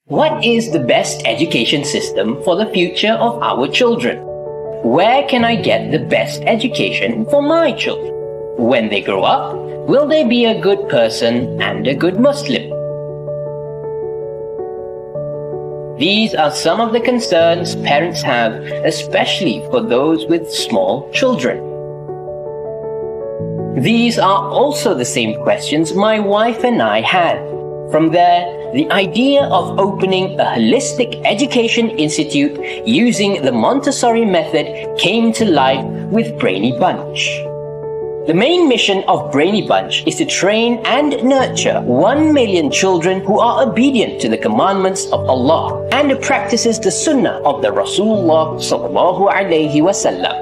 What is the best education system for the future of our children? Where can I get the best education for my children? When they grow up, will they be a good person and a good Muslim? These are some of the concerns parents have, especially for those with small children. These are also the same questions my wife and I had. From there, the idea of opening a holistic education institute using the Montessori method came to life with Brainy Bunch. The main mission of Brainy Bunch is to train and nurture 1 million children who are obedient to the commandments of Allah and practices the Sunnah of the Rasulullah sallallahu alaihi wasallam.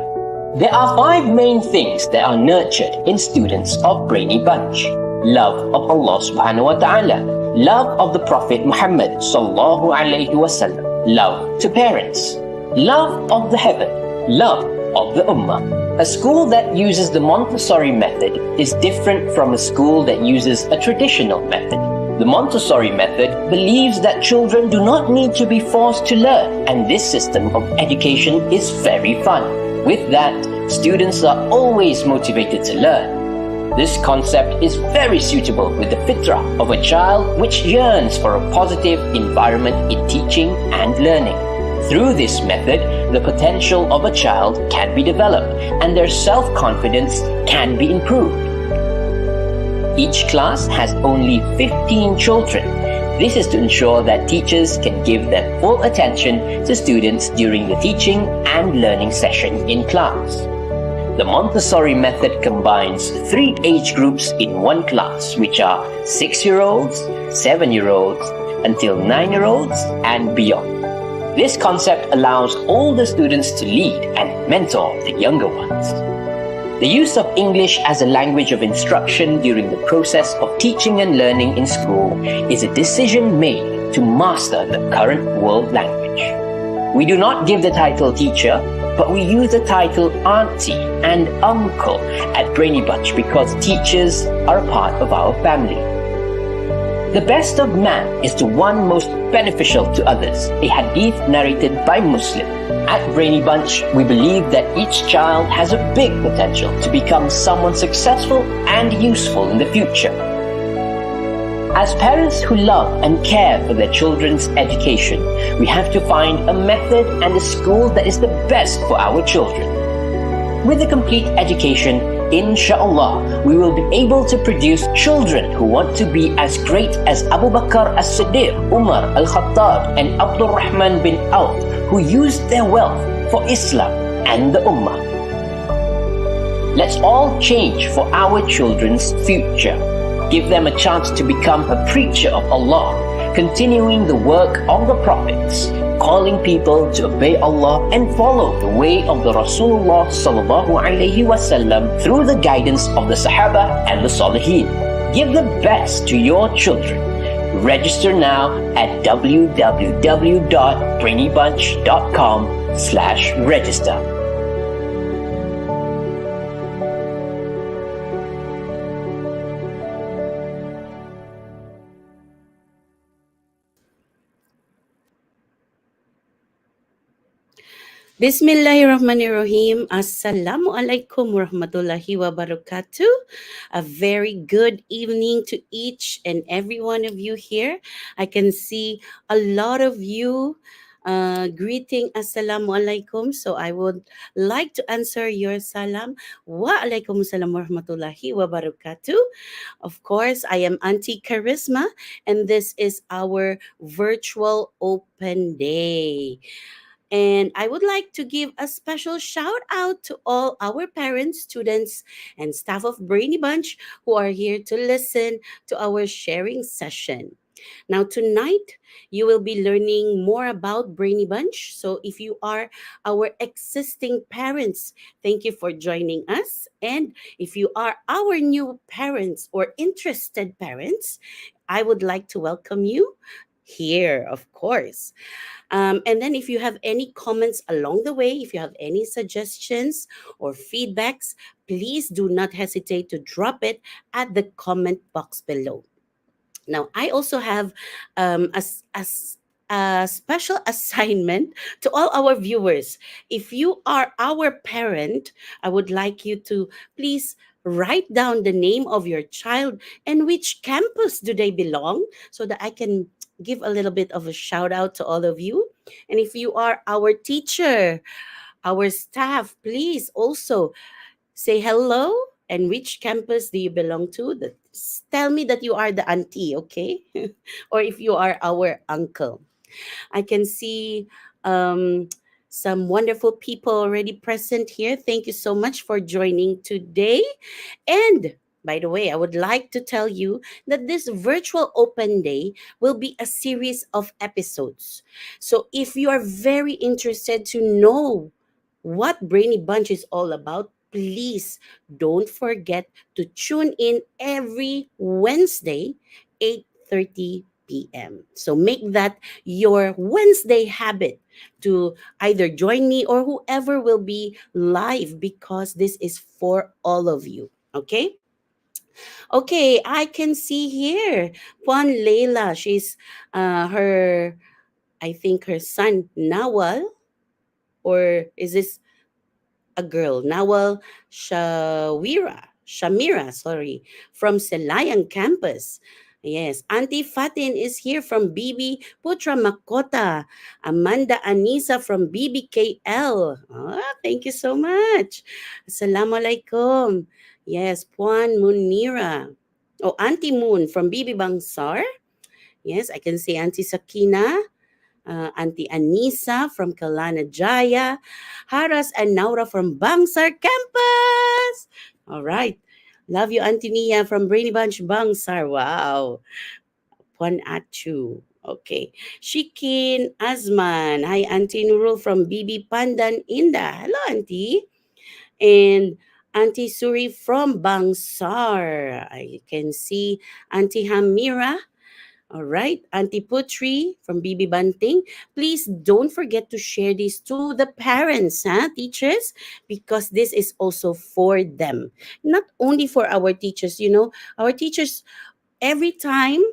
There are 5 main things that are nurtured in students of Brainy Bunch: love of Allah subhanahu wa ta'ala, love of the Prophet Muhammad sallallahu alaihi wasallam, love to parents, love of the heaven, love of the Ummah. A school that uses the Montessori method is different from a school that uses a traditional method. The Montessori method believes that children do not need to be forced to learn, and this system of education is very fun. With that, students are always motivated to learn. This concept is very suitable with the fitrah of a child which yearns for a positive environment in teaching and learning. Through this method, the potential of a child can be developed and their self-confidence can be improved. Each class has only 15 children. This is to ensure that teachers can give their full attention to students during the teaching and learning session in class. The Montessori method combines 3 age groups in one class, which are 6-year-olds, 7-year-olds, until 9-year-olds, and beyond. This concept allows all the students to lead and mentor the younger ones. The use of English as a language of instruction during the process of teaching and learning in school is a decision made to master the current world language. We do not give the title teacher, but we use the title auntie and uncle at Brainy Bunch because teachers are a part of our family. The best of man is the one most beneficial to others, a hadith narrated by Muslim. At Brainy Bunch, we believe that each child has a big potential to become someone successful and useful in the future. As parents who love and care for their children's education, we have to find a method and a school that is the best for our children. With a complete education, inshallah, we will be able to produce children who want to be as great as Abu Bakr as-Siddiq, Umar al-Khattab, and Abdul Rahman bin Auf, who used their wealth for Islam and the Ummah. Let's all change for our children's future. Give them a chance to become a preacher of Allah, continuing the work of the prophets, calling people to obey Allah and follow the way of the Rasulullah sallallahu alaihi wasallam through the guidance of the Sahaba and the Salihin. Give the best to your children. Register now at www.brainybunch.com/register. Bismillahirrahmanirrahim. Assalamualaikum warahmatullahi wabarakatuh. A very good evening to each and every one of you here. I can see a lot of you greeting Assalamualaikum. So I would like to answer your salam. Wa alaikum salam warahmatullahi wabarakatuh. Of course, I am Auntie Charisma and this is our virtual open day. And I would like to give a special shout out to all our parents, students, and staff of Brainy Bunch who are here to listen to our sharing session. Now, tonight, you will be learning more about Brainy Bunch. So if you are our existing parents, thank you for joining us. And if you are our new parents or interested parents, I would like to welcome you here, of course. And then if you have any comments along the way, if you have any suggestions or feedbacks, please do not hesitate to drop it at the comment box below. Now, I also have a a special assignment to all our viewers. If you are our parent, I would like you to please write down the name of your child and which campus do they belong, so that I can give a little bit of a shout out to all of you. And if you are our teacher, our staff, please also say hello and which campus do you belong to. Tell me that you are the auntie, okay? Or if you are our uncle. I can see um, some wonderful people already present here. Thank you so much for joining today. And by the way, I would like to tell you that this virtual open day will be a series of episodes. So if you are very interested to know what Brainy Bunch is all about, please don't forget to tune in every Wednesday, 8:30 p.m. So make that your Wednesday habit to either join me or whoever will be live, because this is for all of you. Okay? Okay, I can see here Juan Leila. She's her, I think her son Nawal, or is this a girl, Nawal Shamira, sorry, from Selayan campus. Yes, Auntie Fatin is here from BB Putra Makota. Amanda Anisa from BBKL. Ah, thank you so much. Assalamualaikum. Yes, Puan Munira. Oh, Auntie Moon from BB Bangsar. Yes, I can see Auntie Sakina, Auntie Anisa from Kalana Jaya, Haras and Naura from Bangsar campus. All right. Love you, Auntie Nia from Brainy Bunch Bangsar. Wow. Puan Achu. Okay. Shikin Azman. Hi, Auntie Nurul from BB Pandan Inda. Hello, Auntie. And Auntie Suri from Bangsar. I can see Auntie Hamira. All right, Auntie Putri from BB Banting, please don't forget to share this to the parents, teachers, because this is also for them, not only for our teachers. Our teachers, every time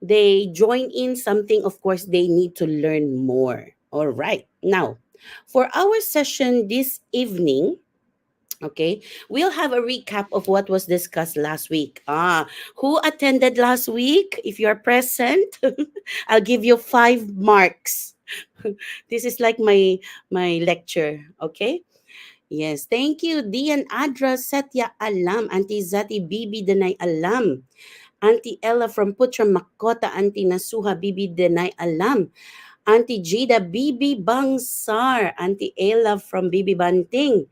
they join in something, of course, they need to learn more. All right, now for our session this evening. Okay, we'll have a recap of what was discussed last week. Who attended last week? If you're present, I'll give you 5 marks. This is like my lecture. Okay. Yes, thank you. Dian Adra Satya Alam, Auntie Zati Bibi Denay Alam, Auntie Ella from Putra Makota, Auntie Nasuha Bibi Denay Alam, Auntie Jida Bibi Bangsar, Auntie Ella from Bibi Banting,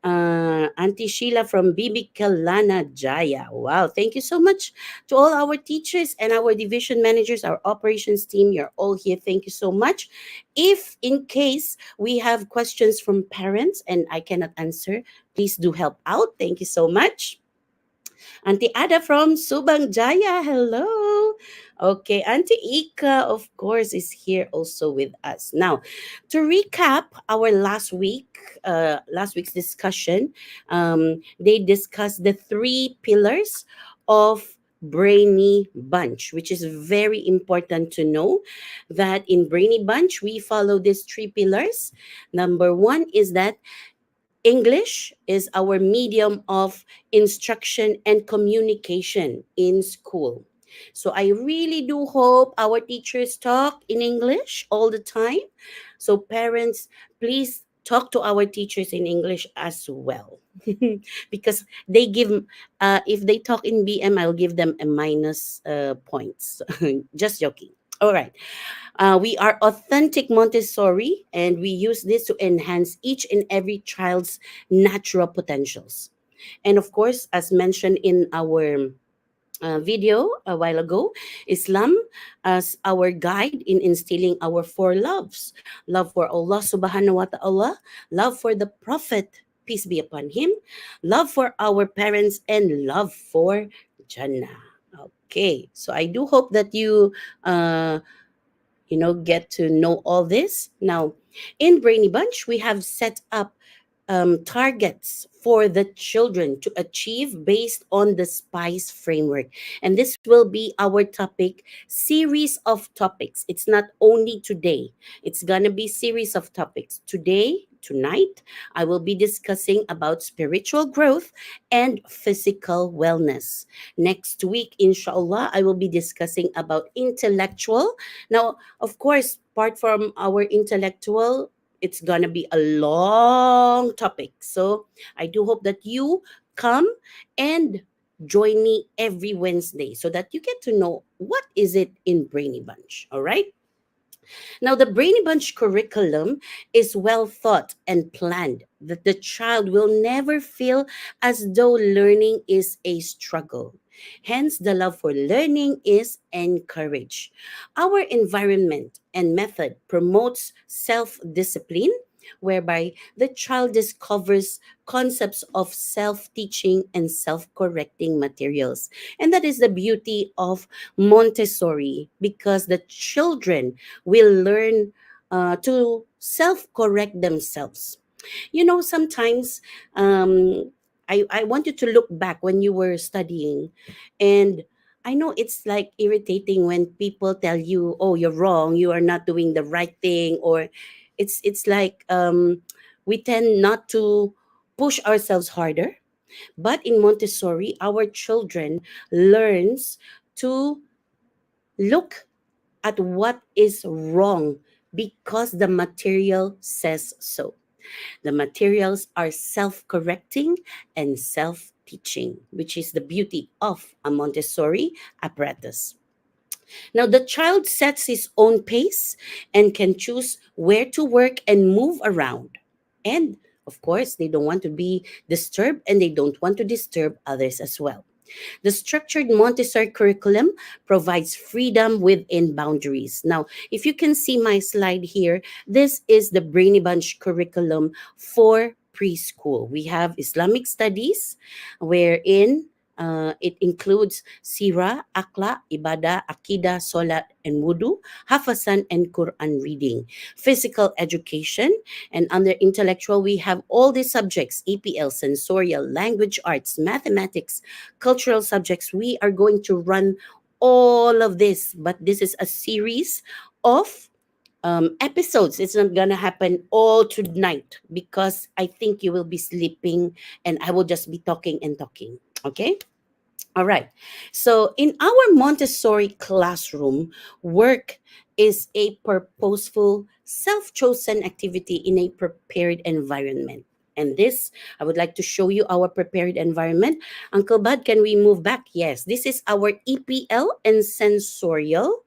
Auntie Sheila from Bibi Kalana Jaya. Wow, thank you so much to all our teachers and our division managers, our operations team. You're all here. Thank you so much. If in case we have questions from parents and I cannot answer, please do help out. Thank you so much. Auntie Ada from Subang Jaya, hello. Okay, Auntie Ika, of course, is here also with us. Now, to recap our last week's discussion, they discussed the 3 pillars of Brainy Bunch, which is very important to know that in Brainy Bunch, we follow these 3 pillars. Number 1 is that English is our medium of instruction and communication in school. So I really do hope our teachers talk in English all the time. So parents, please talk to our teachers in English as well. Because they give, if they talk in BM, I'll give them a minus points. Just joking. All right. We are authentic Montessori, and we use this to enhance each and every child's natural potentials. And of course, as mentioned in our video a while ago, Islam as our guide in instilling our 4 loves: love for Allah subhanahu wa ta'ala, love for the Prophet, peace be upon him, love for our parents, and love for Jannah. Okay, so I do hope that you get to know all this. Now, in Brainy Bunch, we have set up targets for the children to achieve based on the SPICE framework. And this will be our topic series of topics. It's not only today, it's going to be series of topics. Today, tonight, I will be discussing about spiritual growth and physical wellness. Next week, inshallah, I will be discussing about intellectual. Now, of course, apart from our intellectual, it's gonna be a long topic. So I do hope that you come and join me every Wednesday so that you get to know what is it in Brainy Bunch. All right. Now, the Brainy Bunch curriculum is well thought and planned that the child will never feel as though learning is a struggle. Hence, the love for learning is encouraged. Our environment and method promotes self discipline, whereby the child discovers concepts of self teaching and self correcting materials. And that is the beauty of Montessori because the children will learn to self correct themselves. You know, sometimes I want you to look back when you were studying, and I know it's like irritating when people tell you, "Oh, you're wrong. You are not doing the right thing," or it's like we tend not to push ourselves harder. But in Montessori, our children learns to look at what is wrong because the material says so. The materials are self correcting and self teaching, which is the beauty of a Montessori apparatus. Now, the child sets his own pace and can choose where to work and move around. And of course, they don't want to be disturbed and they don't want to disturb others as well. The structured Montessori curriculum provides freedom within boundaries. Now, if you can see my slide here, this is the Brainy Bunch curriculum for preschool. We have Islamic studies, wherein it includes Sirah, Akla, Ibadah, Akidah, Salat, and Wudu, Hafazan, and Quran reading. Physical education, and under intellectual, we have all these subjects: EPL, sensorial, language arts, mathematics, cultural subjects. We are going to run all of this, but this is a series of episodes. It's not gonna happen all tonight because I think you will be sleeping and I will just be talking and talking. Okay. All right. So in our Montessori classroom, work is a purposeful, self chosen activity in a prepared environment. And this, I would like to show you our prepared environment. Uncle Bud, can we move back? Yes, this is our EPL and sensorial.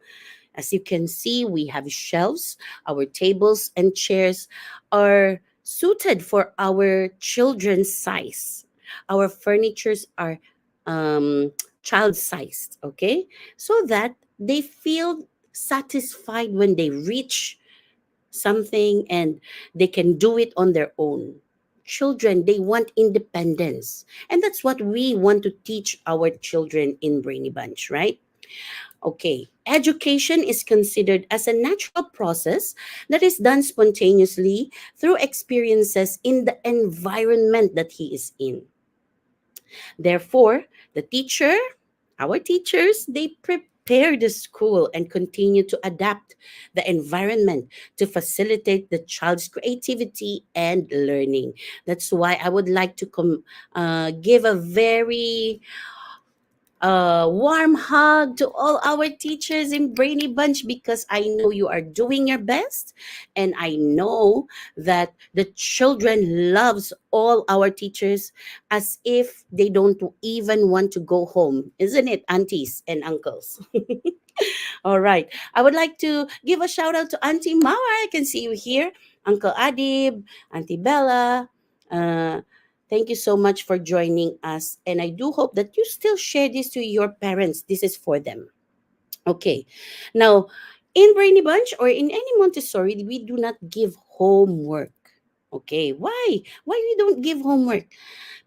As you can see, we have shelves. Our tables and chairs are suited for our children's size. Our furnitures are um, child sized, okay? So that they feel satisfied when they reach something and they can do it on their own. Children, they want independence. And that's what we want to teach our children in Brainy Bunch, right? Okay, education is considered as a natural process that is done spontaneously through experiences in the environment that he is in. Therefore, the teacher, our teachers, they prepare the school and continue to adapt the environment to facilitate the child's creativity and learning. That's why I would like to give a very a warm hug to all our teachers in Brainy Bunch because I know you are doing your best, and I know that the children loves all our teachers as if they don't even want to go home, isn't it, aunties and uncles? All right. I would like to give a shout out to Auntie Mara. I can see you here. Uncle Adib, Auntie Bella. Uh, thank you so much for joining us. And I do hope that you still share this to your parents. This is for them. Okay. Now, in Brainy Bunch or in any Montessori, we do not give homework. Okay. Why? Why we don't give homework?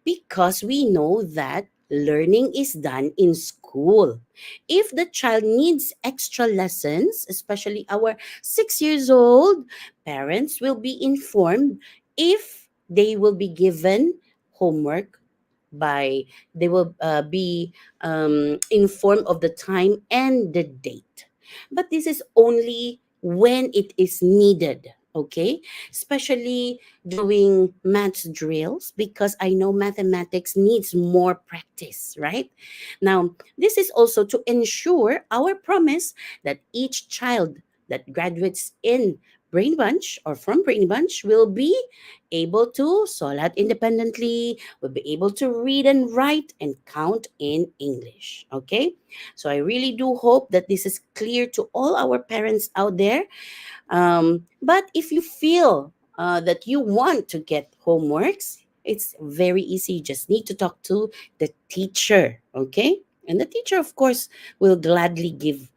Because we know that learning is done in school. If the child needs extra lessons, especially our 6 years old, parents will be informed if they will be given homework by they will be informed of the time and the date, but this is only when it is needed. Okay, especially doing maths drills, because I know mathematics needs more practice, right? Now this is also to ensure our promise that each child that graduates in Brain Bunch or from Brain Bunch will be able to solat independently, will be able to read and write and count in English. Okay? So I really do hope that this is clear to all our parents out there. But if you feel that you want to get homeworks, it's very easy. You just need to talk to the teacher. Okay? And the teacher, of course, will gladly give,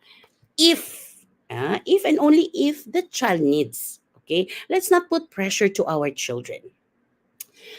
if and only if the child needs. Okay? Let's not put pressure to our children.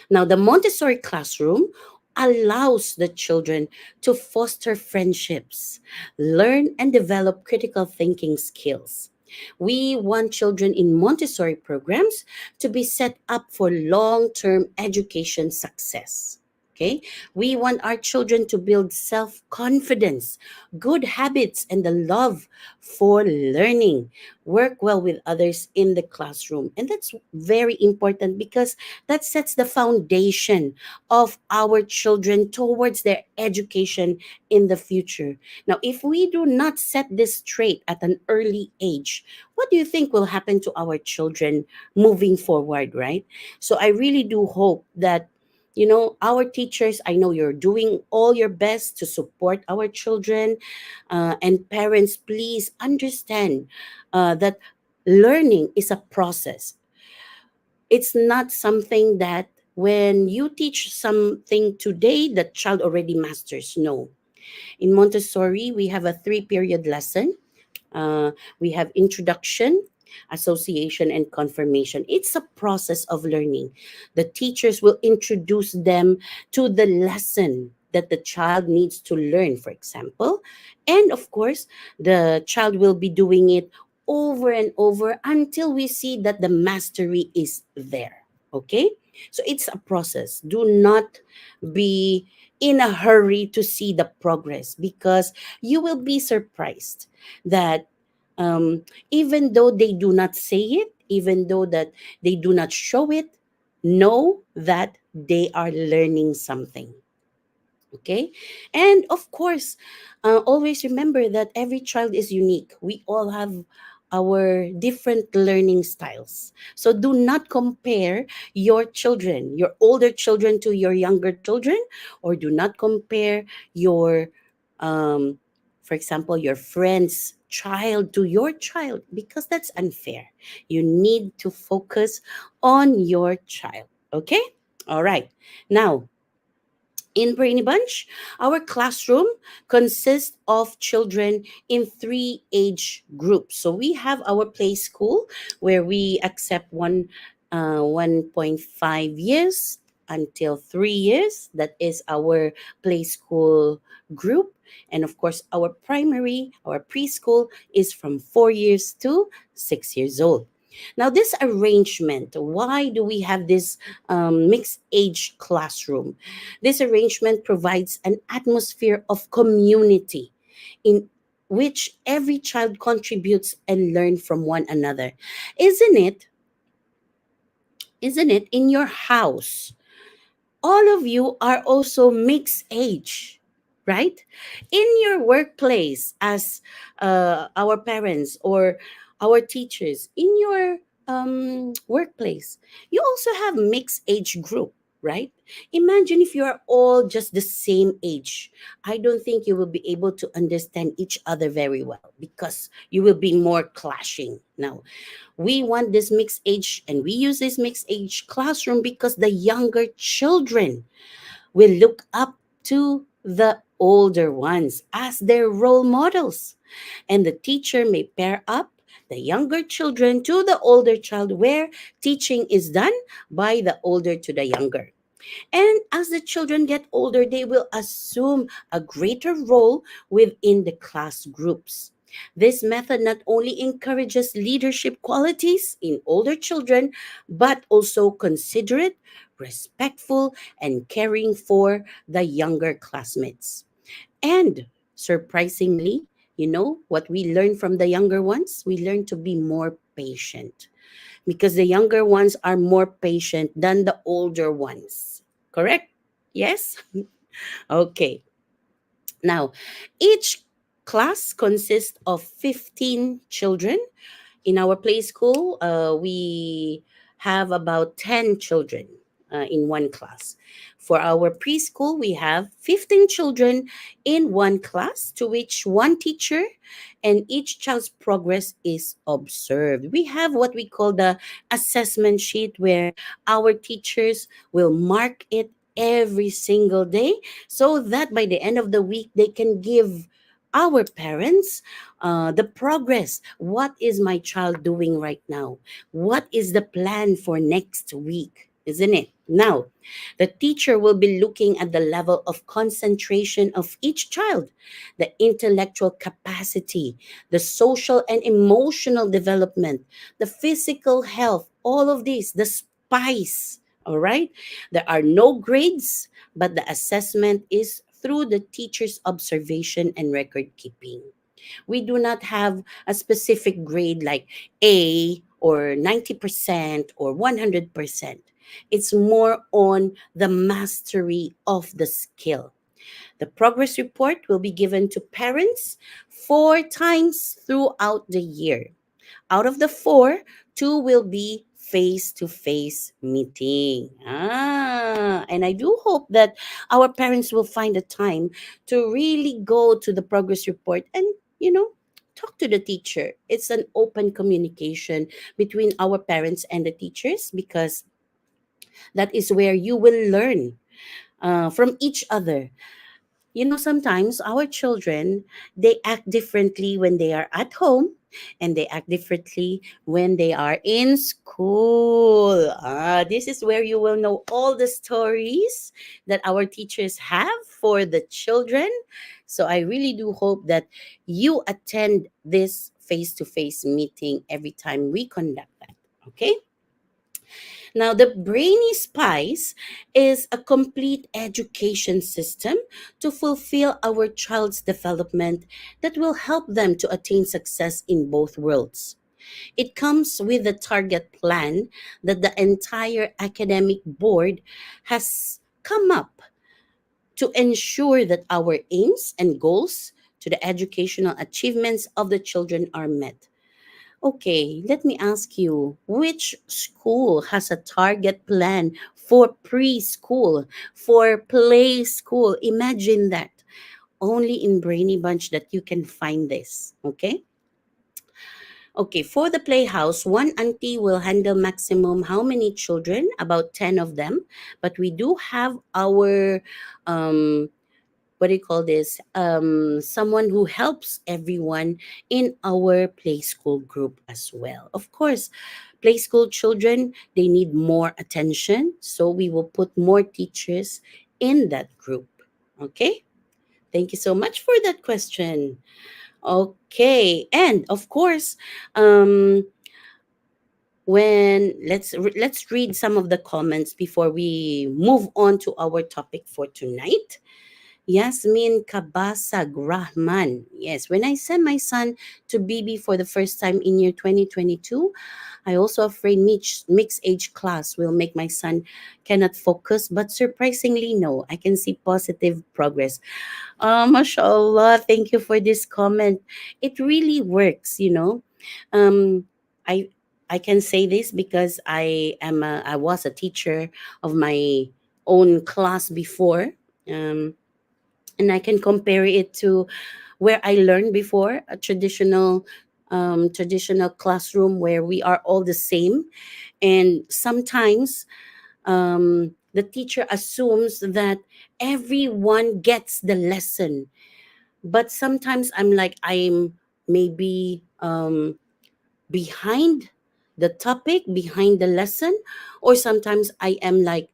Now, the Montessori classroom allows the children to foster friendships, learn and develop critical thinking skills. We want children in Montessori programs to be set up for long term education success. Okay? We want our children to build self confidence, good habits, and the love for learning. Work well with others in the classroom. And that's very important because that sets the foundation of our children towards their education in the future. Now, if we do not set this straight at an early age, what do you think will happen to our children moving forward, right? So I really do hope that, our teachers, I know you're doing all your best to support our children. And parents, please understand that learning is a process. It's not something that when you teach something today, the child already masters. No. In Montessori, we have a 3-period lesson. We have introduction, association, and confirmation. It's a process of learning. The teachers will introduce them to the lesson that the child needs to learn, for example. And of course, the child will be doing it over and over until we see that the mastery is there. Okay? So it's a process. Do not be in a hurry to see the progress, because you will be surprised that even though they do not say it, even though that they do not show it, know that they are learning something. Okay, and of course, always remember that every child is unique. We all have our different learning styles, so do not compare your children, your older children, to your younger children, or do not compare your um, for example, your friend's child to your child, because that's unfair. You need to focus on your child. Okay, all right. Now, in Brainy Bunch, our classroom consists of children in 3 age groups. So we have our play school where we accept 1.5 years until 3 years. That is our play school group. And of course, our preschool is from 4 years to 6 years old. Now, this arrangement, why do we have this mixed age classroom? This arrangement provides an atmosphere of community in which every child contributes and learn from one another. Isn't it? Isn't it in your house? All of you are also mixed age, right? In your workplace, as our parents or our teachers, in your workplace, you also have mixed age group, right? Imagine if you are all just the same age. I don't think you will be able to understand each other very well, because you will be more clashing. Now, we want this mixed age, and we use this mixed age classroom because the younger children will look up to the older ones as their role models. And the teacher may pair up the younger children to the older child, where teaching is done by the older to the younger. And as the children get older, they will assume a greater role within the class groups. This method not only encourages leadership qualities in older children, but also considerate, respectful, and caring for the younger classmates. And surprisingly, what we learn from the younger ones? We learn to be more patient because the younger ones are more patient than the older ones. Correct? Yes? Okay. Now, each class consists of 15 children. In our play school, we have about 10 children in one class. For our preschool, we have 15 children in one class, to which one teacher, and each child's progress is observed. We have what we call the assessment sheet, where our teachers will mark it every single day, so that by the end of the week, they can give our parents the progress. What is my child doing right now? What is the plan for next week? Isn't it? Now, the teacher will be looking at the level of concentration of each child, the intellectual capacity, the social and emotional development, the physical health, all of these, the spice. All right? There are no grades, but the assessment is through the teacher's observation and record keeping. We do not have a specific grade like A or 90% or 100%. It's more on the mastery of the skill. The progress report will be given to parents 4 times throughout the year. Out of the four, two will be face-to-face meeting. And I do hope that our parents will find a time to really go to the progress report and, you know, talk to the teacher. It's an open communication between our parents and the teachers, because that is where you will learn from each other. Sometimes our children, they act differently when they are at home, and they act differently when they are in school. This is where you will know all the stories that our teachers have for the children. So I really do hope that you attend this face-to-face meeting every time we conduct that. Okay? Now, the Brainy SPICE is a complete education system to fulfill our child's development that will help them to attain success in both worlds. It comes with a target plan that the entire academic board has come up to ensure that our aims and goals to the educational achievements of the children are met. Okay, let me ask you, which school has a target plan for preschool, for play school? Imagine that. Only in Brainy Bunch that you can find this. Okay? Okay, for the playhouse, one auntie will handle maximum how many children? About 10 of them. But we do have our um what do you call this, someone who helps everyone in our play school group as well. Of course, play school children, they need more attention, so we will put more teachers in that group. Okay, thank you so much for that question. Okay, and of course, um when let's read some of the comments before we move on to our topic for tonight. Yasmin Kabasag Rahman. Yes, when I sent my son to BB for the first time in year 2022, I also afraid mixed age class will make my son cannot focus, but surprisingly no, I can see positive progress. Mashallah, thank you for this comment. It really works. Um, I I can say this because I was a teacher of my own class before. And I can compare it to where I learned before, a traditional classroom where we are all the same. And sometimes the teacher assumes that everyone gets the lesson, but sometimes I'm like, I'm maybe behind the topic, behind the lesson, or sometimes I am like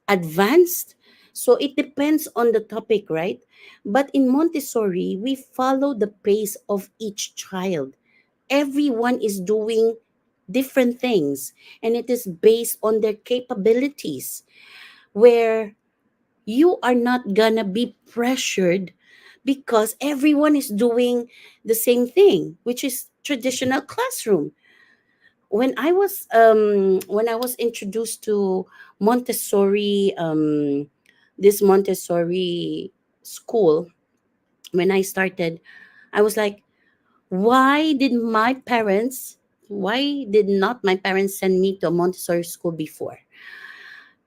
advanced. So it depends on the topic, right? But in Montessori, we follow the pace of each child. Everyone is doing different things, and it is based on their capabilities, where you are not gonna be pressured because everyone is doing the same thing, which is traditional classroom. When I was introduced to Montessori, this Montessori school, when I started, I was like, why did not my parents send me to a Montessori school before?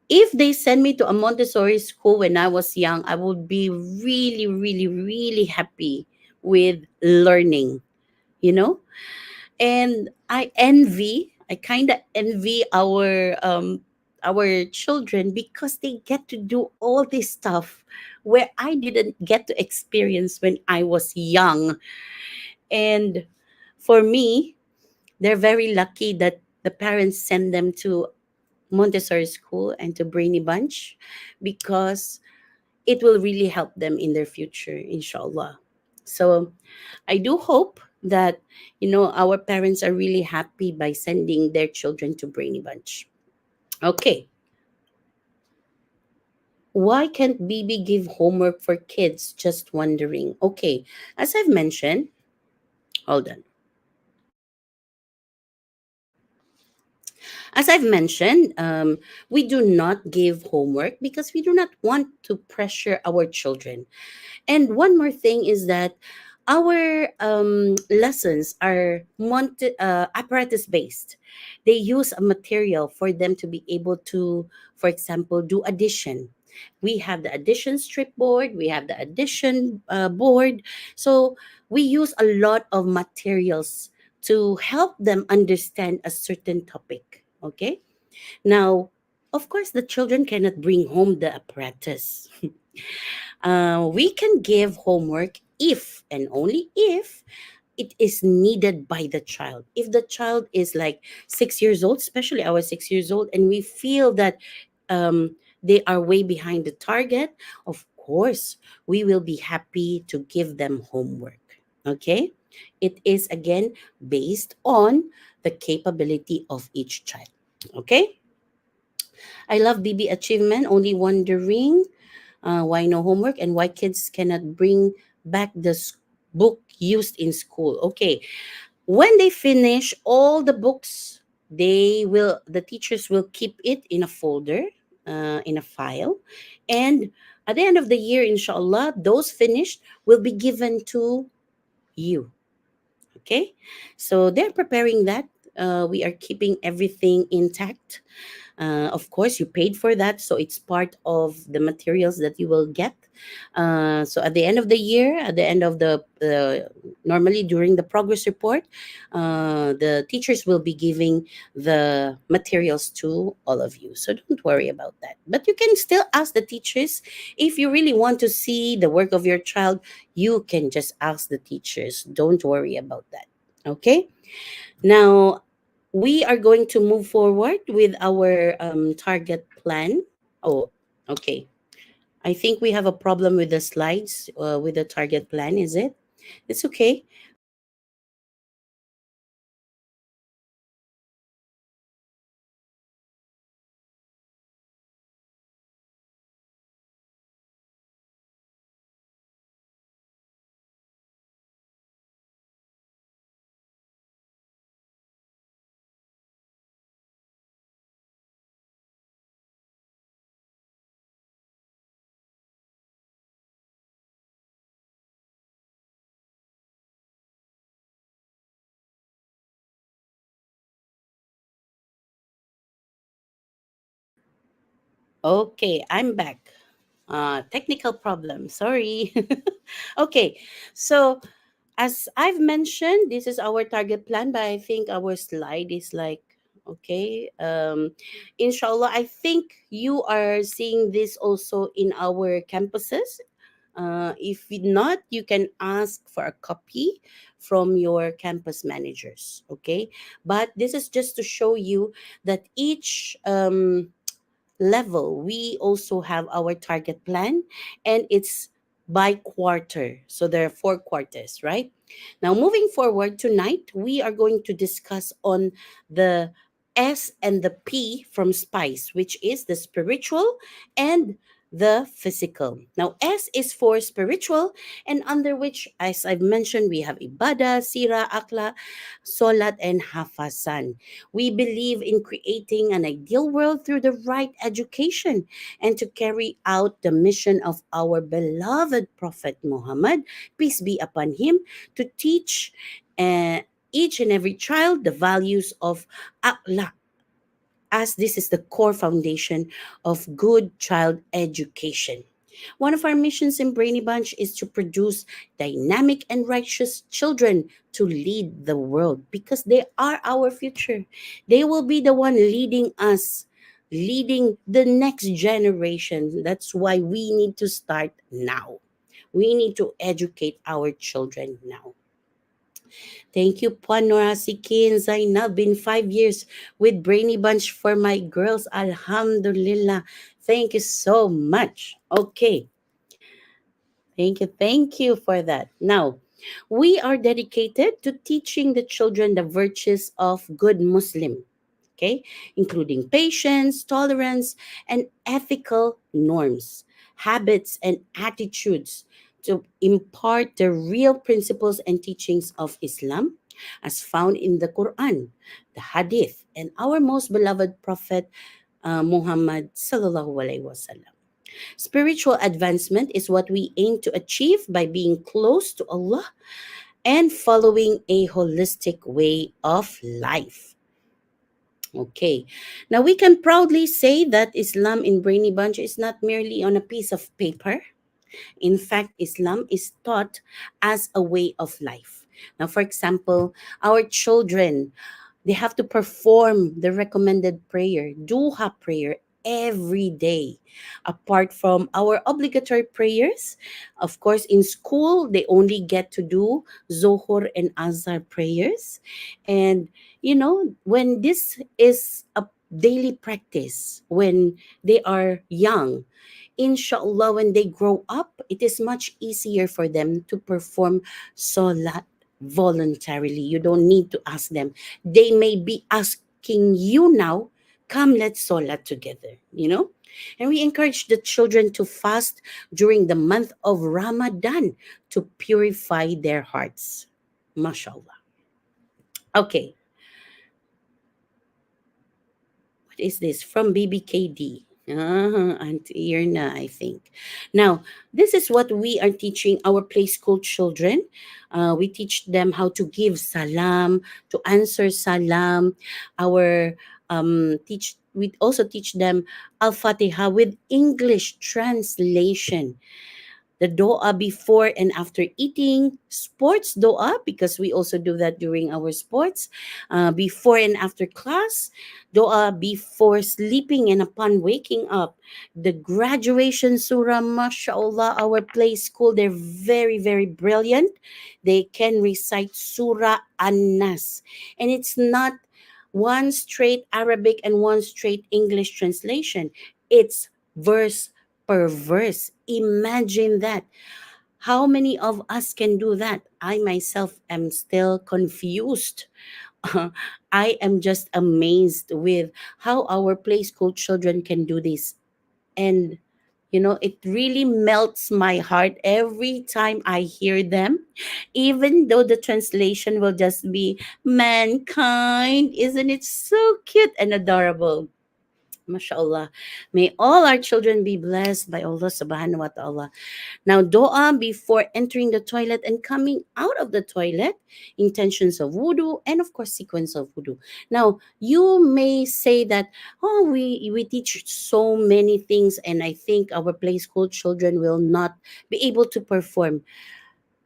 If they send me to a Montessori school when I was young, I would be really, really, really happy with learning, you know? And I kind of envy our children because they get to do all this stuff where I didn't get to experience when I was young. And for me, they're very lucky that the parents send them to Montessori school and to Brainy Bunch, because it will really help them in their future, inshallah. So I do hope that, our parents are really happy by sending their children to Brainy Bunch. Okay. Why can't BB give homework for kids? Just wondering. Okay. As I've mentioned, hold on. As I've mentioned, we do not give homework because we do not want to pressure our children. And one more thing is that our lessons are apparatus based. They use a material for them to be able to, for example, do addition. We have the addition strip board, we have the addition board. So we use a lot of materials to help them understand a certain topic. Okay. Now, of course, the children cannot bring home the apparatus. We can give homework if and only if it is needed by the child. If the child is like 6 years old, especially our 6 years old, and we feel that they are way behind the target, of course, we will be happy to give them homework. Okay? It is again based on the capability of each child. Okay? I love BB achievement, only wondering why no homework and why kids cannot bring back the book used in school. Okay, when they finish all the books, the teachers will keep it in a folder, in a file, and at the end of the year, inshallah, those finished will be given to you. Okay, so they're preparing that. We are keeping everything intact. Of course, you paid for that, so it's part of the materials that you will get. So at the end of the year, at the end of normally during the progress report, the teachers will be giving the materials to all of you. So don't worry about that. But you can still ask the teachers if you really want to see the work of your child. You can just ask the teachers. Don't worry about that. Okay. Now, we are going to move forward with our target plan. Oh, okay. I think we have a problem with the slides with the target plan, is it? It's okay. Okay, I'm back. Technical problem. Sorry. Okay, so as I've mentioned, this is our target plan, but I think our slide is like, okay. Inshallah, I think you are seeing this also in our campuses. If not, you can ask for a copy from your campus managers. Okay, but this is just to show you that each level, we also have our target plan, and it's by quarter. So there are 4 quarters, right? Now, moving forward tonight, we are going to discuss on the S and the P from SPICE, which is the spiritual and the physical. Now, S is for spiritual, and under which, as I've mentioned, we have Ibadah, Sira, Akla, Solat, and Hafazan. We believe in creating an ideal world through the right education and to carry out the mission of our beloved Prophet Muhammad, peace be upon him, to teach uh, each and every child the values of akhlaq, as this is the core foundation of good child education. One of our missions in Brainy Bunch is to produce dynamic and righteous children to lead the world, because they are our future. They will be the one leading us, leading the next generation. That's why we need to start now. We need to educate our children now. Thank you po, Nora Sikin Zainab. Been 5 years with Brainy Bunch for my girls. Alhamdulillah. Thank you so much. Okay. Thank you for that. Now, we are dedicated to teaching the children the virtues of good Muslim, okay, including patience, tolerance, and ethical norms, habits, and attitudes to impart the real principles and teachings of Islam as found in the Quran, the Hadith, and our most beloved Prophet Muhammad sallallahu alaihi wasallam. Spiritual advancement is what we aim to achieve by being close to Allah and following a holistic way of life. Okay. Now we can proudly say that Islam in Brainy Bunch is not merely on a piece of paper. In fact, Islam is taught as a way of life. Now, for example, our children, they have to perform the recommended prayer, duha prayer, every day. Apart from our obligatory prayers, of course, in school, they only get to do Zohor and Azhar prayers. And, when this is a daily practice, when they are young, inshallah, when they grow up, it is much easier for them to perform salat voluntarily. You don't need to ask them. They may be asking you now, come, let's salat together. And we encourage the children to fast during the month of Ramadan to purify their hearts. MashaAllah. Okay, what is this? From BBKD. Auntie Irna, I think. Now, this is what we are teaching our play school children. We teach them how to give salam, to answer salam. We also teach them Al Fatiha with English translation, the doa before and after eating, sports doa, because we also do that during our sports, before and after class, doa before sleeping and upon waking up, the graduation surah, mashallah, our play school, they're very, very brilliant. They can recite Surah An-Nas, and it's not one straight Arabic and one straight English translation. It's verse per verse. Imagine that. How many of us can do that? I myself am still confused. I am just amazed with how our play school children can do this. And it really melts my heart every time I hear them, even though the translation will just be mankind. Isn't it so cute and adorable? MashaAllah. May all our children be blessed by Allah subhanahu wa ta'ala. Now, dua before entering the toilet and coming out of the toilet, intentions of wudu, and of course, sequence of wudu. Now, you may say that, oh, we teach so many things, and I think our play school children will not be able to perform.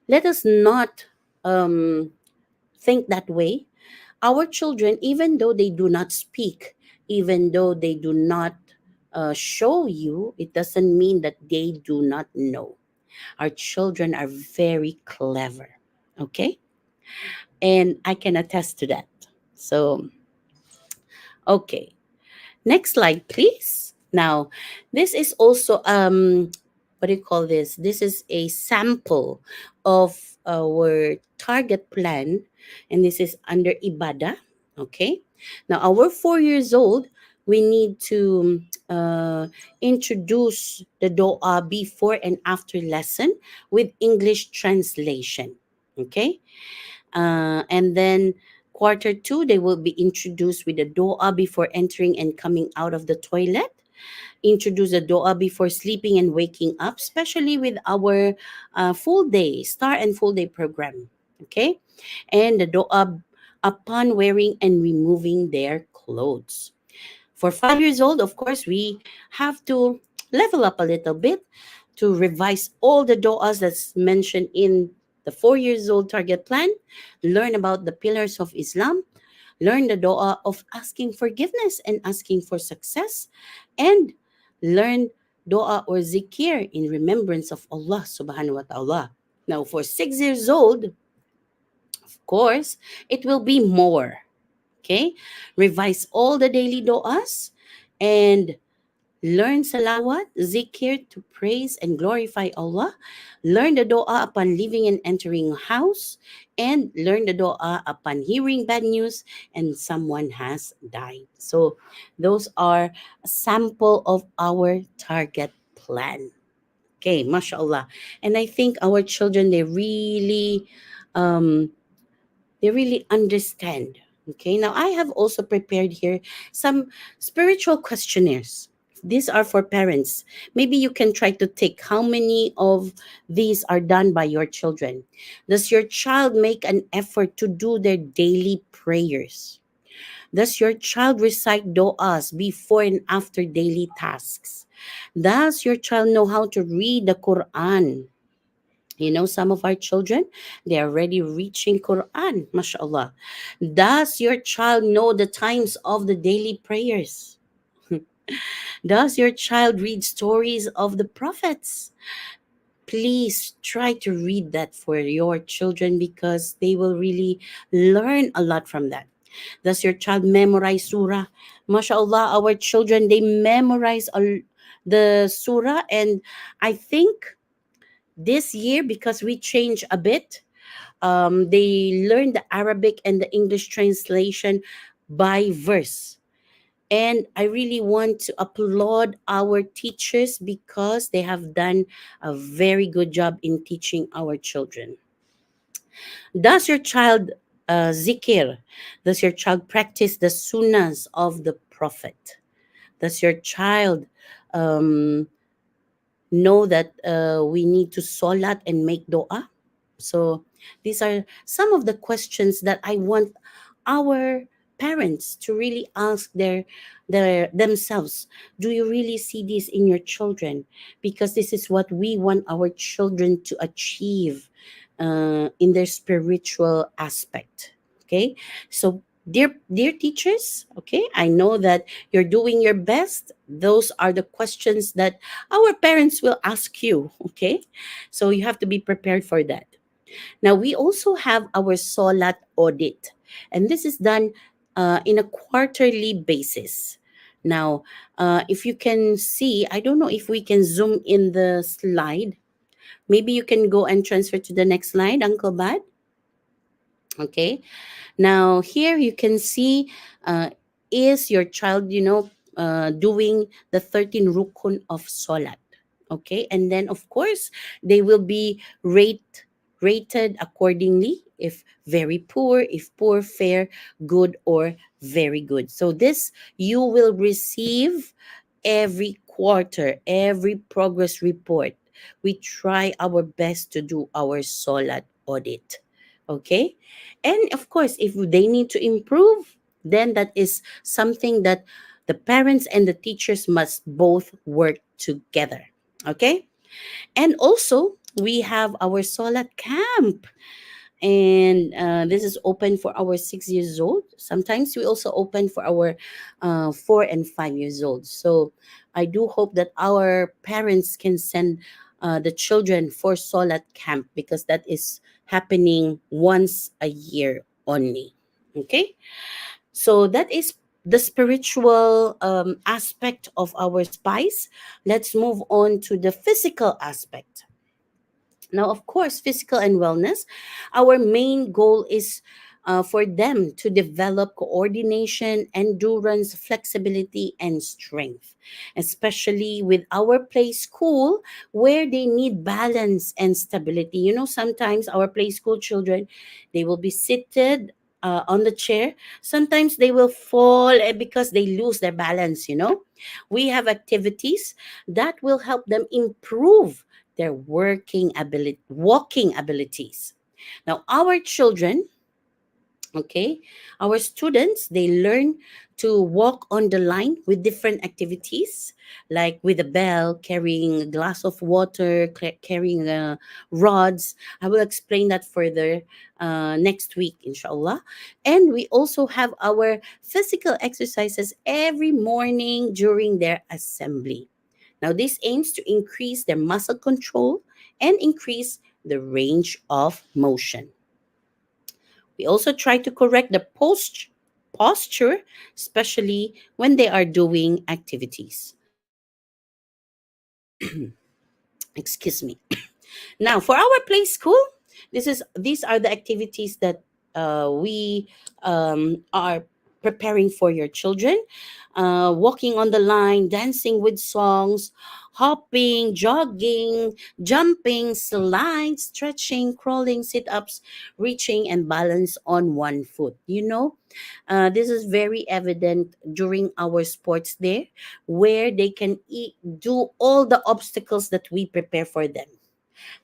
Let us not think that way. Our children, even though they do not speak, even though they do not show you, it doesn't mean that they do not know. Our children are very clever, okay? And I can attest to that. So, okay. Next slide, please. Now, this is also what do you call this? This is a sample of our target plan, and this is under ibadah. Okay. Now, our 4 years old, we need to introduce the doa before and after lesson with English translation. Okay. And then quarter 2, they will be introduced with the doa before entering and coming out of the toilet. Introduce the doa before sleeping and waking up, especially with our full day, star and full day program. Okay. And the doa upon wearing and removing their clothes. For 5 years old, of course, we have to level up a little bit to revise all the do'as that's mentioned in the 4 years old target plan, learn about the pillars of Islam, learn the do'a of asking forgiveness and asking for success, and learn do'a or zikir in remembrance of Allah subhanahu wa ta'ala. Now, for 6 years old, of course, it will be more. Okay? Revise all the daily do'as and learn salawat, zikir to praise and glorify Allah. Learn the doa upon leaving and entering a house. And learn the doa upon hearing bad news and someone has died. So those are a sample of our target plan. Okay, mashallah. And I think our children, um, they really understand. Okay, now I have also prepared here some spiritual questionnaires. These are for parents. Maybe you can try to take how many of these are done by your children. Does your child make an effort to do their daily prayers? Does your child recite do'as before and after daily tasks? Does your child know how to read the Quran? You know, some of our children, they are already reaching Quran, mashallah. Does your child know the times of the daily prayers? Does your child read stories of the prophets? Please try to read that for your children because they will really learn a lot from that. Does your child memorize surah? Mashallah, our children, they memorize the surah. And I think this year, because we changed a bit, they learn the Arabic and the English translation by verse. And I really want to applaud our teachers because they have done a very good job in teaching our children. Does your child zikir? Does your child practice the sunnahs of the Prophet? Does your child um, know that we need to solat and make dua? So these are some of the questions that I want our parents to really ask their themselves. Do you really see this in your children? Because this is what we want our children to achieve in their spiritual aspect. Okay, so dear teachers, okay, I know that you're doing your best. Those are the questions that our parents will ask you. Okay, so you have to be prepared for that. Now, we also have our SOLAT audit, and this is done in a quarterly basis. Now, if you can see, I don't know if we can zoom in the slide. Maybe you can go and transfer to the next slide, Uncle Bad. Okay. Now, here you can see, is your child, doing the 13 rukun of Salat? Okay. And then, of course, they will be rated accordingly, if very poor, if poor, fair, good, or very good. So this you will receive every quarter, every progress report. We try our best to do our Salat audit. Okay. And of course, if they need to improve, then that is something that the parents and the teachers must both work together. Okay. And also, we have our Solat camp. And this is open for our 6 years old. Sometimes we also open for our 4 and 5 years old. So I do hope that our parents can send the children for Solat camp because that is happening once a year only. Okay, so that is the spiritual aspect of our spice, let's move on to the physical aspect. Now, of course, physical and wellness, our main goal is for them to develop coordination, endurance, flexibility, and strength, especially with our play school where they need balance and stability. You know, sometimes our play school children, they will be seated on the chair. Sometimes they will fall because they lose their balance, you know. We have activities that will help them improve their walking abilities. Now, our children, okay, our students, they learn to walk on the line with different activities, like with a bell, carrying a glass of water, carrying rods. I will explain that further next week, inshallah. And we also have our physical exercises every morning during their assembly. Now, this aims to increase their muscle control and increase the range of motion. We also try to correct the posture, especially when they are doing activities. Excuse me. Now, for our play school, these are the activities that we are preparing for your children. Walking on the line, dancing with songs, hopping, jogging, jumping, slide, stretching, crawling, sit-ups, reaching, and balance on one foot. You know, this is very evident during our sports day, where they can do all the obstacles that we prepare for them.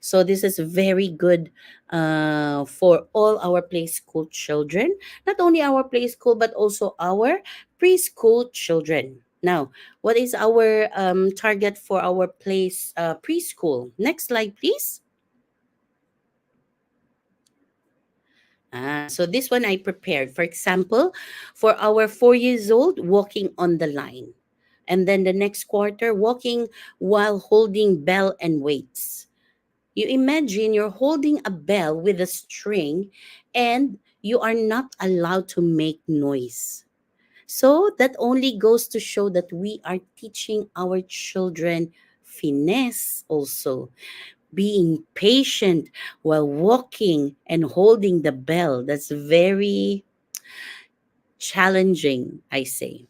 So this is very good for all our play school children, not only our play school but also our preschool children. Now, what is our target for our preschool? Next slide, please. So this one I prepared. For example, for our 4 years old, walking on the line. And then the next quarter, walking while holding bell and weights. You imagine you're holding a bell with a string and you are not allowed to make noise. So that only goes to show that we are teaching our children finesse also, being patient while walking and holding the bell. That's very challenging, I say.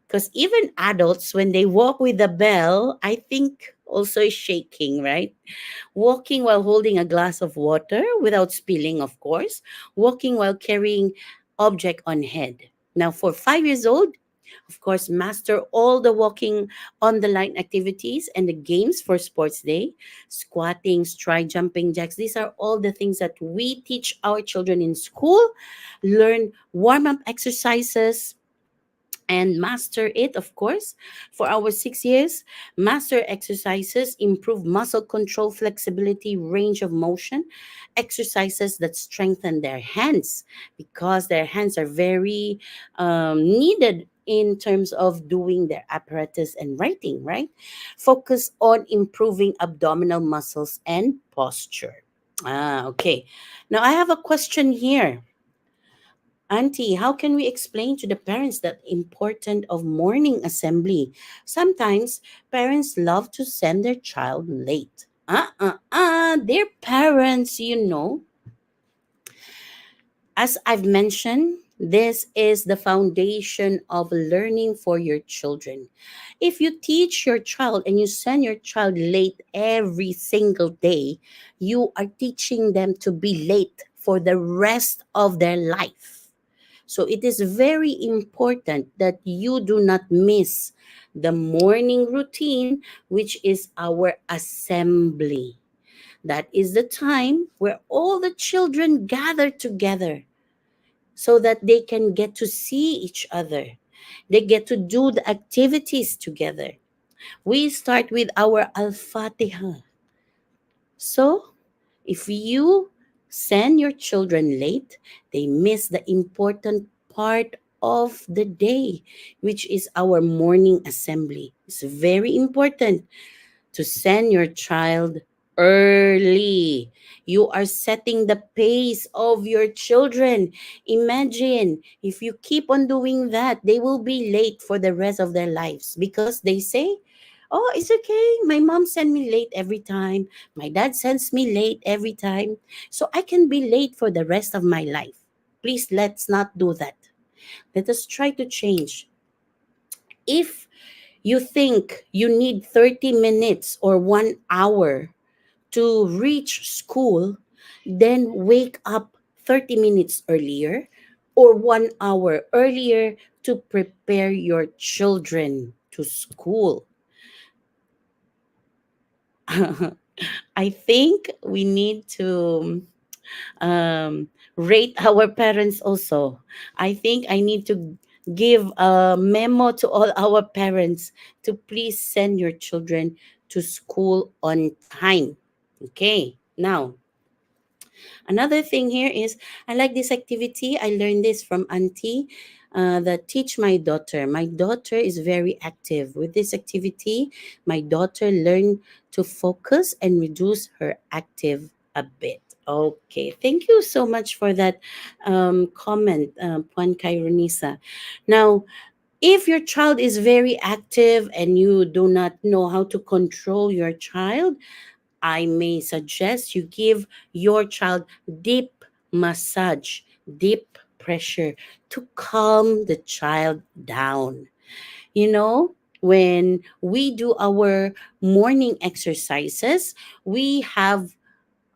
Because even adults, when they walk with the bell, I think also is shaking, right? Walking while holding a glass of water without spilling, of course, walking while carrying object on head. Now, for 5 years old, of course, master all the walking on the line activities and the games for sports day, squatting, stride, jumping jacks. These are all the things that we teach our children in school. Learn warm up exercises, and master it, of course. For our 6 years, master exercises, improve muscle control, flexibility, range of motion, exercises that strengthen their hands, because their hands are very needed in terms of doing their apparatus and writing, right? Focus on improving abdominal muscles and posture. Okay. Now I have a question here. Auntie, how can we explain to the parents that importance of morning assembly? Sometimes parents love to send their child late. Their parents, you know. As I've mentioned, this is the foundation of learning for your children. If you teach your child and you send your child late every single day, you are teaching them to be late for the rest of their life. So it is very important that you do not miss the morning routine, which is our assembly. That is the time where all the children gather together so that they can get to see each other. They get to do the activities together. We start with our Al Fatiha. So if you send your children late, they miss the important part of the day, which is our morning assembly. It's very important to send your child early. You are setting the pace of your children. Imagine if you keep on doing that, they will be late for the rest of their lives because they say, "Oh, it's okay. My mom sends me late every time. My dad sends me late every time. So I can be late for the rest of my life." Please, let's not do that. Let us try to change. If you think you need 30 minutes or 1 hour to reach school, then wake up 30 minutes earlier or 1 hour earlier to prepare your children to school. I think we need to rate our parents also. I think I need to give a memo to all our parents to please send your children to school on time. Okay, now another thing here is I like this activity. I learned this from Auntie that teach my daughter. My daughter is very active. With this activity, my daughter learned to focus and reduce her active a bit. Okay, thank you so much for that comment, Puan Kaironisa. Now, if your child is very active and you do not know how to control your child, I may suggest you give your child deep massage, deep pressure to calm the child down. You know, when we do our morning exercises, we have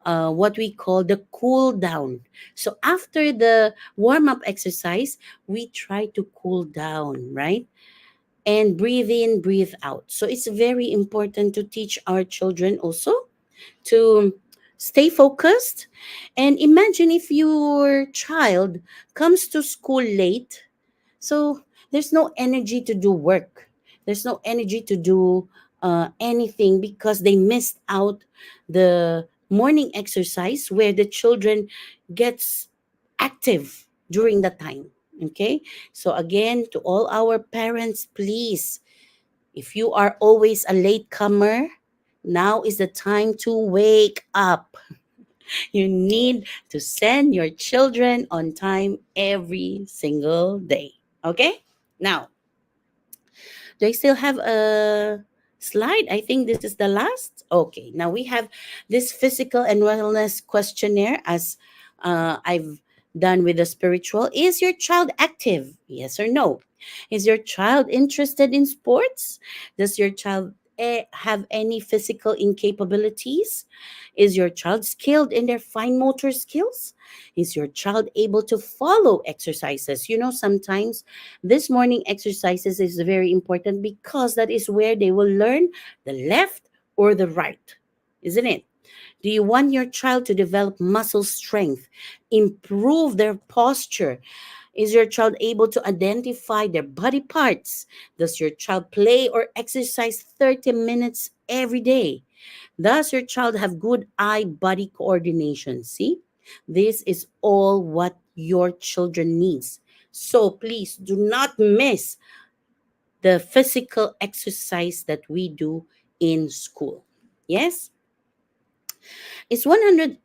what we call the cool down. So after the warm up exercise, we try to cool down, right? And breathe in, breathe out. So it's very important to teach our children also to stay focused. And imagine if your child comes to school late, so there's no energy to do work, there's no energy to do anything because they missed out the morning exercise where the children gets active during the time. Okay, so again, to all our parents, please, if you are always a late comer, now is the time to wake up. You need to send your children on time every single day. Okay? Now, do I still have a slide? I think this is the last. Okay, now we have this physical and wellness questionnaire as I've done with the spiritual. Is your child active? Yes or no? Is your child interested in sports? Does your child have any physical incapabilities? Is your child skilled in their fine motor skills? Is your child able to follow exercises? You know, sometimes this morning exercises is very important because that is where they will learn the left or the right, isn't it? Do you want your child to develop muscle strength, improve their posture? Is your child able to identify their body parts? Does your child play or exercise 30 minutes every day? Does your child have good eye body coordination? See, this is all what your children needs. So please do not miss the physical exercise that we do in school. Yes? Is 100%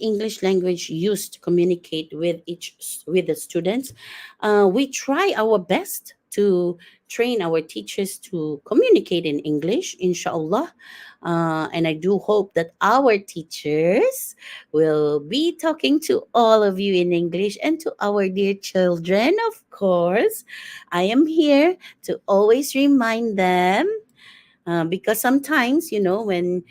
English language used to communicate with the students? We try our best to train our teachers to communicate in English, inshallah. And I do hope that our teachers will be talking to all of you in English and to our dear children, of course. I am here to always remind them because sometimes, you know, when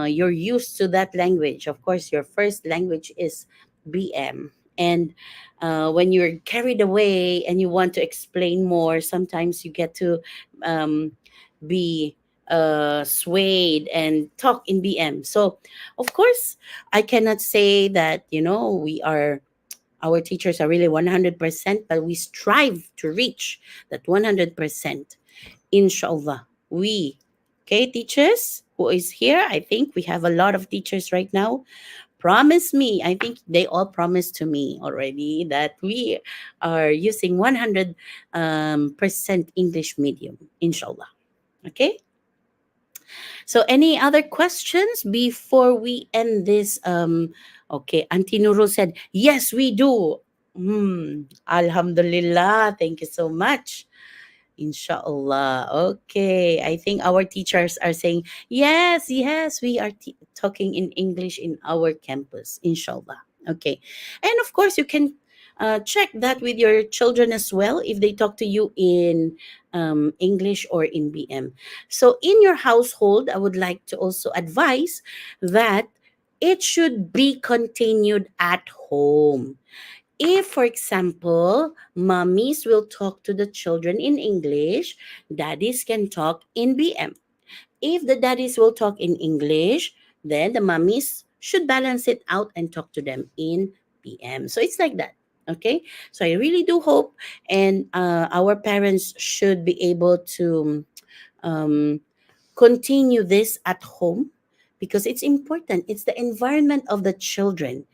you're used to that language, of course your first language is BM, and when you're carried away and you want to explain more, sometimes you get to um, be swayed and talk in BM. So of course I cannot say that, you know, we are, our teachers are really 100%, but we strive to reach that 100%, inshallah. We, okay, teachers who is here, I think we have a lot of teachers right now, promise me, I think they all promised to me already that we are using 100 percent English medium, inshallah. Okay, So, any other questions before we end this? Okay, Auntie Nurul said, yes, we do. Alhamdulillah. Thank you so much. Inshallah. Okay. I think our teachers are saying, yes, yes, we are talking in English in our campus. Inshallah. Okay. And of course, you can check that with your children as well if they talk to you in English or in BM. So, in your household, I would like to also advise that it should be continued at home. If, for example, mummies will talk to the children in English, daddies can talk in BM. If the daddies will talk in English, then the mummies should balance it out and talk to them in BM. So it's like that. Okay. So I really do hope, and our parents should be able to um, continue this at home because it's important. It's the environment of the children.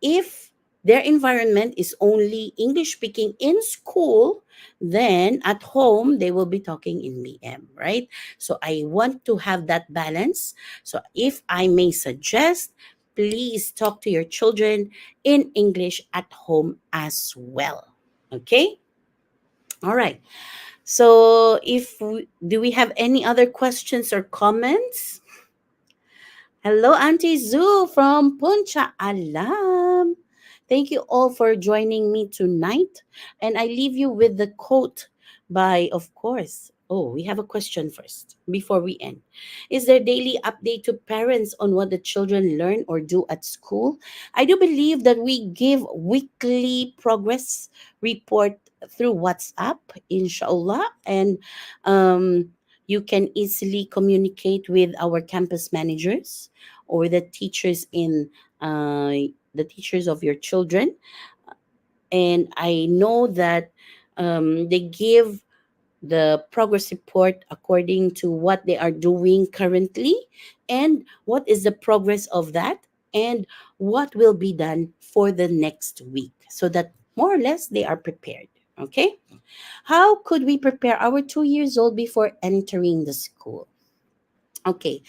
If their environment is only English speaking in school, then at home they will be talking in BM, right? So I want to have that balance. So if I may suggest, please talk to your children in English at home as well. Okay? All right. So do we have any other questions or comments? Hello, Auntie Zoo from Puncha Alam. Thank you all for joining me tonight. And I leave you with the quote by, of course. Oh, we have a question first before we end. Is there daily update to parents on what the children learn or do at school? I do believe that we give weekly progress report through WhatsApp, inshallah. And you can easily communicate with our campus managers or the teachers in uh, the teachers of your children. And I know that they give the progress report according to what they are doing currently and what is the progress of that and what will be done for the next week so that more or less they are prepared. Okay. How could we prepare our 2 years old before entering the school? Okay.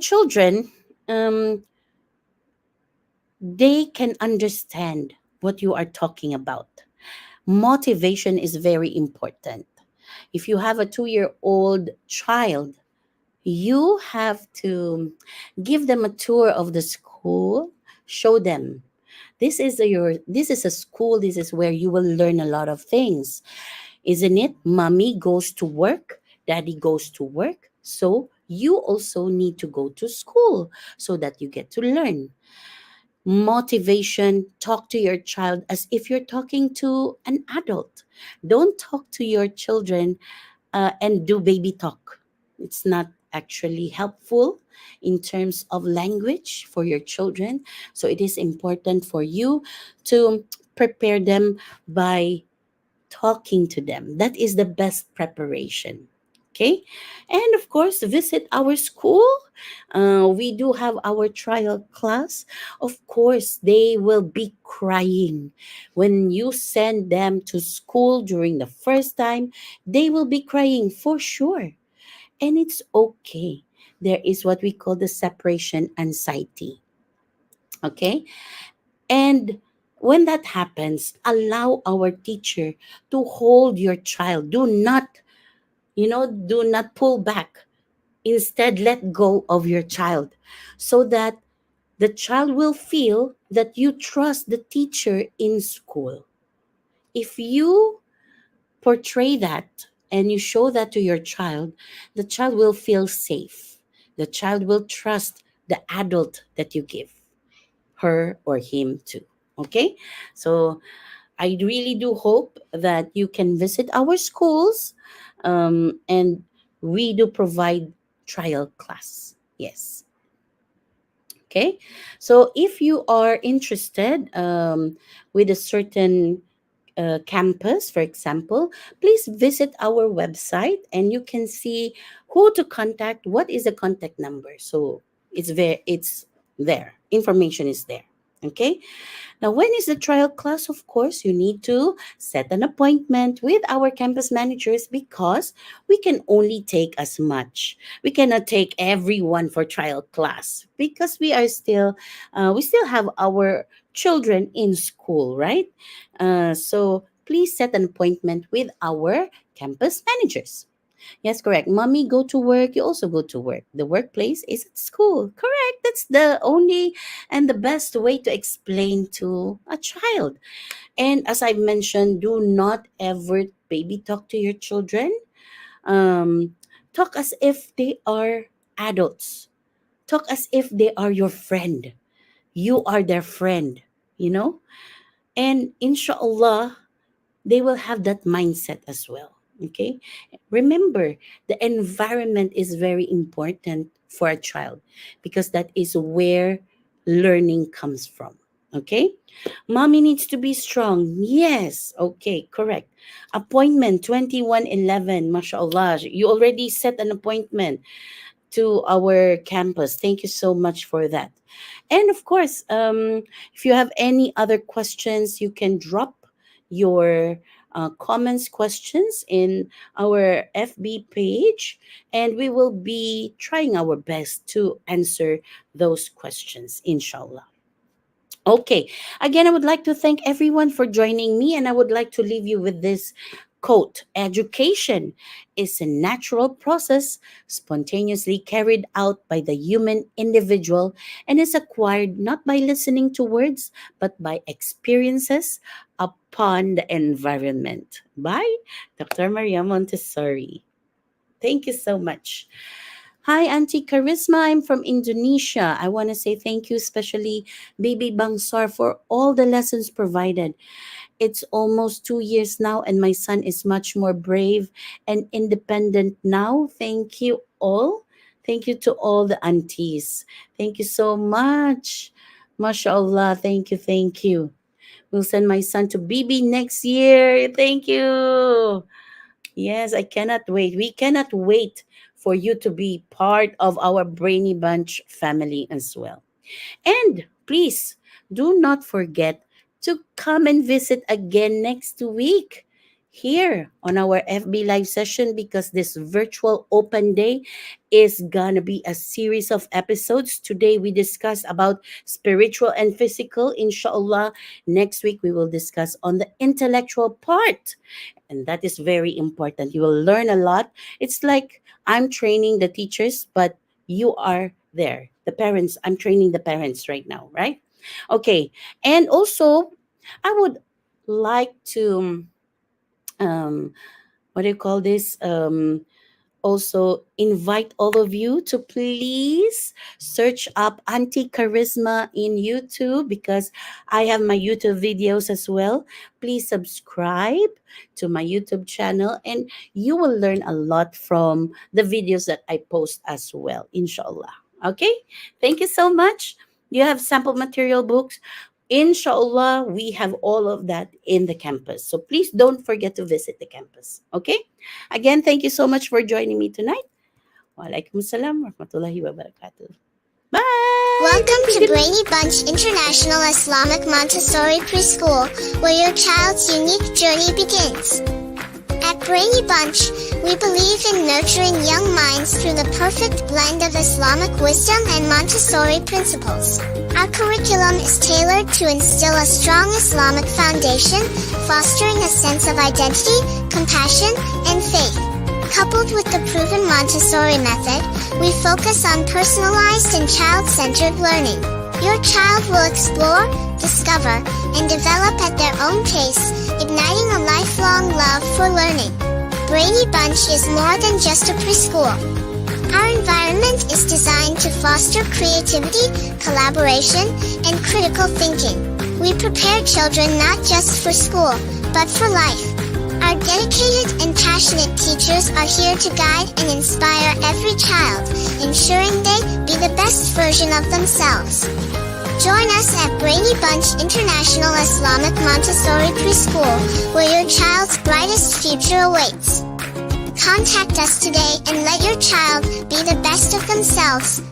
Children, um, they can understand what you are talking about. Motivation is very important. If you have a 2-year-old child, you have to give them a tour of the school, show them this is a school, this is where you will learn a lot of things. Isn't it? Mommy goes to work, daddy goes to work, so you also need to go to school so that you get to learn. Motivation, talk to your child as if you're talking to an adult. Don't talk to your children and do baby talk. It's not actually helpful in terms of language for your children. So it is important for you to prepare them by talking to them. That is the best preparation. Okay. And of course, visit our school. We do have our trial class. Of course, they will be crying. When you send them to school during the first time, they will be crying for sure. And it's okay. There is what we call the separation anxiety. Okay. And when that happens, allow our teacher to hold your child. Do not pull back. Instead, let go of your child so that the child will feel that you trust the teacher in school. If you portray that and you show that to your child, the child will feel safe. The child will trust the adult that you give her or him to. Okay? So I really do hope that you can visit our schools, and we do provide trial class. Yes. Okay. So if you are interested with a certain campus, for example, please visit our website and you can see who to contact, what is the contact number. So it's there. Information is there. Okay? Now, when is the trial class? Of course, you need to set an appointment with our campus managers because we can only take as much. We cannot take everyone for trial class because we still have our children in school, right? So please set an appointment with our campus managers. Yes, correct. Mommy go to work, you also go to work. The workplace is at school. Correct. That's the only and the best way to explain to a child. And as I mentioned, do not ever baby talk to your children. Um, talk as if they are adults. Talk as if they are your friend. You are their friend, you know? And inshallah, they will have that mindset as well. Okay. Remember, the environment is very important for a child because that is where learning comes from. Okay. Mommy needs to be strong. Yes. Okay. Correct. Appointment 2111. MashaAllah. You already set an appointment to our campus. Thank you so much for that. And of course, if you have any other questions, you can drop your comments, questions in our FB page, and we will be trying our best to answer those questions, inshallah. Okay. Again, I would like to thank everyone for joining me, and I would like to leave you with this quote: education is a natural process spontaneously carried out by the human individual and is acquired not by listening to words but by experiences upon the environment. By Dr. Maria Montessori. Thank you so much. Hi, Auntie Charisma. I'm from Indonesia. I want to say thank you, especially Baby Bangsar, for all the lessons provided. It's almost 2 years now, and my son is much more brave and independent now. Thank you all. Thank you to all the aunties. Thank you so much. MashaAllah. Thank you. Thank you. We'll send my son to BB next year. Thank you. Yes, I cannot wait. We cannot wait for you to be part of our Brainy Bunch family as well. And please do not forget to come and visit again next week here on our FB live session because this virtual open day is gonna be a series of episodes. Today we discuss about spiritual and physical. Inshallah, next week we will discuss on the intellectual part. And that is very important. You will learn a lot. It's like I'm training the teachers, but you are there. The parents, I'm training the parents right now, right? Okay. And also, I would like to, um, what do you call this? Also invite all of you to please search up Auntie Charisma in YouTube because I have my YouTube videos as well. Please subscribe to my YouTube channel and you will learn a lot from the videos that I post as well, inshallah. Okay? Thank you so much. You have sample material books. Inshallah, we have all of that in the campus. So please don't forget to visit the campus. Okay? Again, thank you so much for joining me tonight. Walaikum salam warahmatullahi wabarakatuh. Bye! Welcome to Brainy Bunch International Islamic Montessori Preschool, where your child's unique journey begins. At Brainy Bunch, we believe in nurturing young minds through the perfect blend of Islamic wisdom and Montessori principles. Our curriculum is tailored to instill a strong Islamic foundation, fostering a sense of identity, compassion, and faith. Coupled with the proven Montessori method, we focus on personalized and child-centered learning. Your child will explore, discover, and develop at their own pace, igniting a lifelong love for learning. Brainy Bunch is more than just a preschool. Our environment is designed to foster creativity, collaboration, and critical thinking. We prepare children not just for school, but for life. Our dedicated and passionate teachers are here to guide and inspire every child, ensuring they be the best version of themselves. Join us at Brainy Bunch International Islamic Montessori Preschool, where your child's brightest future awaits. Contact us today and let your child be the best of themselves.